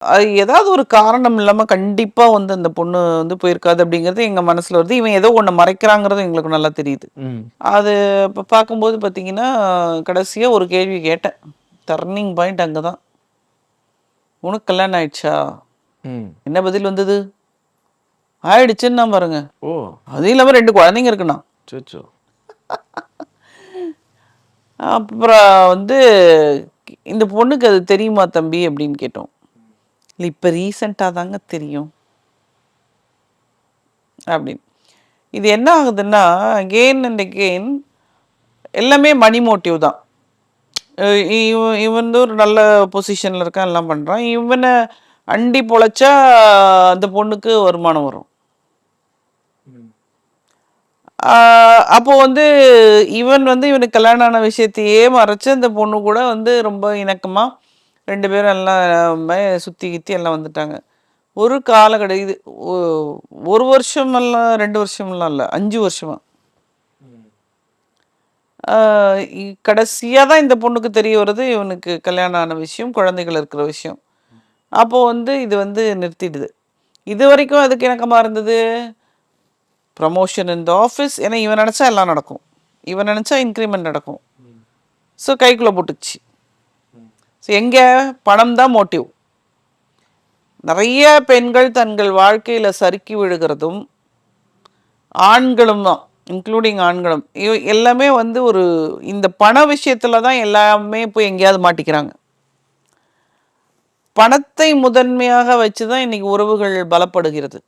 அது ஏதாவது ஒரு காரணம் இல்லாம கண்டிப்பா வந்து அந்த பொண்ணு வந்து போயிருக்காது அப்படிங்கிறது எங்க மனசுல வருது. இவன் ஏதோ ஒண்ணு மறைக்கிறாங்கிறது எங்களுக்கு நல்லா தெரியுது. ம். அது இப்ப பார்க்கும்போது பார்த்தீங்கன்னா, கடைசியா ஒரு கேள்வி கேட்டேன். டர்னிங் பாயிண்ட் அங்க தான். "உனக்கு கல்யாணம் ஆயிடுச்சா?" ம். என்ன பதில் வந்தது? ஆயிடுச்சுன்னா பாருங்க. ஓ! அதுவும் இல்லாம 2 குழந்தைங்க இருக்குண்ணா. அச்சச்சோ! அப்புறம் வந்து, "இந்த பொண்ணுக்கு அது தெரியுமா தம்பி?" அப்படின்னு கேட்டோம். "இல்ல இப்ப ரீசென்ட்டா தாங்க தெரியும்." அப்படின்னு. இது என்ன ஆகுதுன்னா, அகெயின் அண்ட் அகெயின் எல்லாமே மணி மோட்டிவ் தான். அ இவன் வந்து ஒரு நல்ல பொசிஷன்ல இருக்கான், எல்லாம் பண்றான். இவன அண்டி பொழச்சா அந்த பொண்ணுக்கு வருமானம் வரும். ம். ஆ அப்போ வந்து இவன் வந்து இவனுக்கு கல்யாணம் ஆன விஷயத்தையே மறைச்சு, அந்த பொண்ணு கூட வந்து ரொம்ப இணக்கமா 2 பேரும் எல்லாம் சுத்தி கித்தி எல்லாம் வந்துட்டாங்க. ஒரு இது ஒ 1 வருஷமெல்லாம் 2 வருஷம்லாம் இல்ல. 5 வருஷமா. ம். ஆ கடைசியா தான் இந்த பொண்ணுக்கு தெரிய வருது, இவனுக்கு கல்யாணம் ஆன விஷயம், குழந்தைகள் இருக்கிற விஷயம். அப்போ வந்து இது வந்து நிறுத்திடுது. இதுவரைக்கும் அதுக்கு இணக்கமா இருந்தது. Promotion in the office. ஏன்னா இவன் நெனச்சா எல்லாம் நடக்கும். இவன் நெனச்சா இன்கிரிமெண்ட் நடக்கும். ம். ஸோ கைக்குள்ள போட்டுச்சு. ம். ஸோ எங்க பணம் தான் மோட்டிவ். நெறைய பெண்கள் தங்கள் வாழ்க்கையில சறுக்கி விழுகிறதும், ஆண்களும் தான். இன்க்ளூடிங் ஆண்களும். எல்லாமே வந்து ஒரு இந்த பண விஷயத்துல தான் எல்லாமே போய் எங்கேயாவது மாட்டிக்கிறாங்க. பணத்தை முதன்மையாக வச்சு தான் இன்னைக்கு உறவுகள் பலப்படுகிறது.